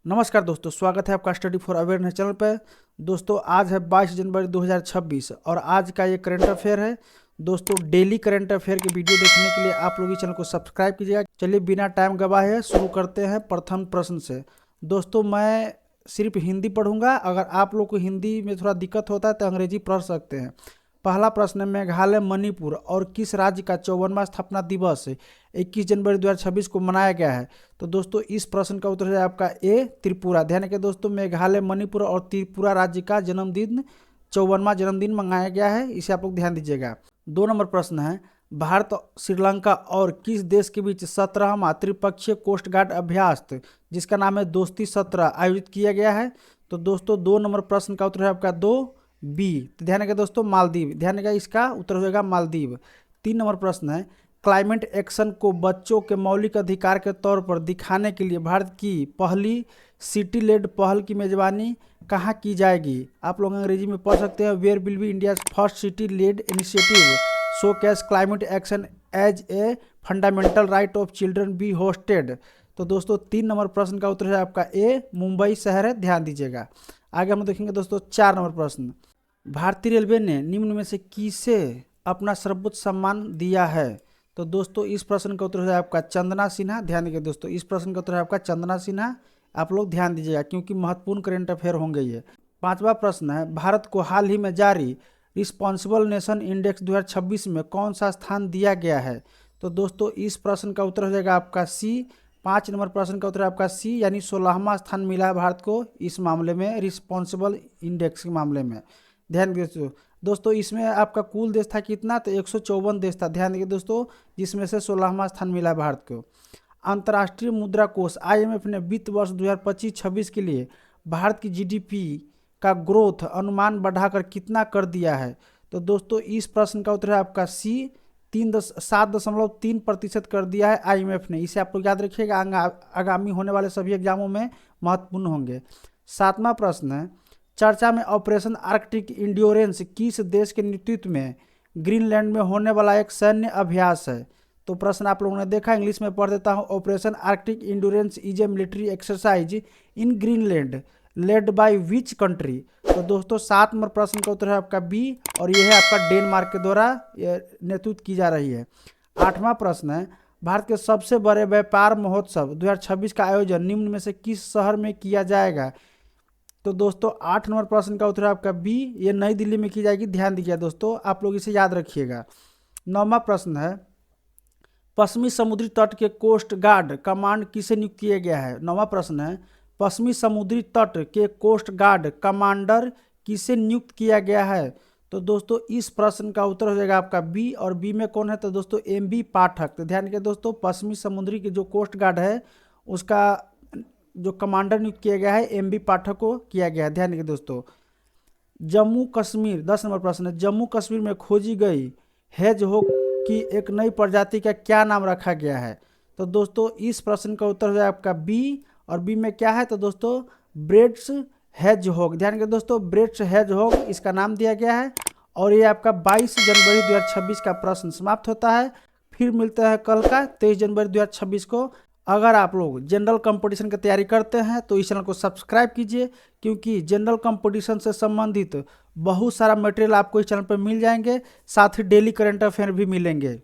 नमस्कार दोस्तों, स्वागत है आपका स्टडी फॉर अवेयरनेस चैनल पर। दोस्तों आज है 22 जनवरी 2026 और आज का ये करंट अफेयर है। दोस्तों डेली करंट अफेयर की वीडियो देखने के लिए आप लोग इस चैनल को सब्सक्राइब कीजिएगा। चलिए बिना टाइम गवाए शुरू करते हैं प्रथम प्रश्न से। दोस्तों मैं सिर्फ हिंदी पढ़ूंगा, अगर आप लोग को हिंदी में थोड़ा दिक्कत होता है तो अंग्रेजी पढ़ सकते हैं। पहला प्रश्न है, मेघालय मणिपुर और किस राज्य का 54वां स्थापना दिवस 21 जनवरी 2026 को मनाया गया है? तो दोस्तों इस प्रश्न का उत्तर है आपका ए, त्रिपुरा। ध्यान रखिए दोस्तों, मेघालय मणिपुर और त्रिपुरा राज्य का जन्मदिन 54वां जन्मदिन मनाया गया है, इसे आप लोग ध्यान दीजिएगा। 2 नंबर प्रश्न है, भारत श्रीलंका और किस देश के बीच 17वां त्रिपक्षीय कोस्ट गार्ड अभ्यास जिसका नाम है दोस्ती 17 आयोजित किया गया है? तो दोस्तों 2 नंबर प्रश्न का उत्तर है आपका 2 बी। तो ध्यान रखिए दोस्तों, मालदीव। ध्यान रखिए इसका उत्तर हो जाएगा मालदीव। 3 नंबर प्रश्न है, क्लाइमेट एक्शन को बच्चों के मौलिक अधिकार के तौर पर दिखाने के लिए भारत की पहली सिटी लेड पहल की मेजबानी कहाँ की जाएगी? आप लोग अंग्रेजी में पढ़ सकते हैं, where will be India first city led initiative so cash climate action as a fundamental right of children be hosted? तो दोस्तों 3 नंबर प्रश्न का उत्तर है आपका ए, मुंबई शहर है, ध्यान दीजिएगा। आगे हम देखेंगे दोस्तों 4 नंबर प्रश्न, भारतीय रेलवे ने निम्न में से किसे अपना सर्वोच्च सम्मान दिया है? तो दोस्तों इस प्रश्न का उत्तर है आपका चंदना सिन्हा। ध्यान दीजिए दोस्तों, इस प्रश्न का उत्तर है आपका चंदना सिन्हा। आप लोग ध्यान दीजिएगा क्योंकि महत्वपूर्ण करंट अफेयर होंगे ये। 5वां प्रश्न है, भारत को हाल ही में जारी रिस्पॉन्सिबल नेशन इंडेक्स 2026 में कौन सा स्थान दिया गया है? तो दोस्तों इस प्रश्न का उत्तर हो जाएगा आपका सी। 5 नंबर प्रश्न का उत्तर है आपका सी, यानी 16वां स्थान मिला है भारत को इस मामले में, रिस्पॉन्सिबल इंडेक्स के मामले में। ध्यान दीजिए दोस्तों, इसमें आपका कुल देश था कितना? तो 154 देश था। ध्यान दीजिए दोस्तों, जिसमें से 16वां स्थान मिला है भारत को। अंतर्राष्ट्रीय मुद्रा कोष IMF ने वित्त वर्ष 2025-26 के लिए भारत की GDP का ग्रोथ अनुमान बढ़ाकर कितना कर दिया है? तो दोस्तों इस प्रश्न का उत्तर है आपका सी, 7.3% कर दिया है IMF ने। इसे आप लोग याद रखिएगा, आगामी होने वाले सभी एग्जामों में महत्वपूर्ण होंगे। 7वां प्रश्न है, चर्चा में ऑपरेशन आर्कटिक इंड्योरेंस किस देश के नेतृत्व में ग्रीनलैंड में होने वाला एक सैन्य अभ्यास है? तो प्रश्न आप लोगों ने देखा, इंग्लिश में पढ़ देता हूँ। Operation Arctic endurance is a military exercise in Greenland led by which country? तो दोस्तों 7 नंबर प्रश्न का उत्तर है आपका बी, और यह है आपका डेनमार्क के द्वारा नेतृत्व की जा रही है। 8वां प्रश्न है, भारत के सबसे बड़े व्यापार महोत्सव 2026 का आयोजन निम्न में से किस शहर में किया जाएगा? तो दोस्तों 8 नंबर प्रश्न का उत्तर है आपका बी, ये नई दिल्ली में की जाएगी। ध्यान दीजिए दोस्तों, आप लोग इसे याद रखिएगा। 9वां प्रश्न है, पश्चिमी समुद्री तट के कोस्ट गार्ड कमांड किसे नियुक्त किया गया है? 9वां प्रश्न है, पश्चिमी समुद्री तट के कोस्ट गार्ड कमांडर किसे नियुक्त किया गया है? तो दोस्तों इस प्रश्न का उत्तर हो जाएगा आपका बी, और बी में कौन है? तो दोस्तों MB पाठक। तो ध्यान रखिए दोस्तों, पश्चिमी समुद्री के जो कोस्ट गार्ड है उसका जो कमांडर नियुक्त किया गया है MB पाठक को किया गया है। ध्यान रखिए दोस्तों। जम्मू कश्मीर, 10 नंबर प्रश्न है, जम्मू कश्मीर में खोजी गई हेजहोग की एक नई प्रजाति का क्या नाम रखा गया है? तो दोस्तों इस प्रश्न का उत्तर है आपका बी, और बी में क्या है? तो दोस्तों ब्रेड्स हेजहोग। ध्यान रखिए दोस्तों, ब्रेड्स हेजहोग इसका नाम दिया गया है। और ये आपका 22 जनवरी 2026 का प्रश्न समाप्त होता है। फिर मिलता है कल का 23 जनवरी 2026 को। अगर आप लोग जनरल कंपटीशन की तैयारी करते हैं तो इस चैनल को सब्सक्राइब कीजिए, क्योंकि जनरल कंपटीशन से संबंधित बहुत सारा मटेरियल आपको इस चैनल पर मिल जाएंगे, साथ ही डेली करंट अफेयर भी मिलेंगे।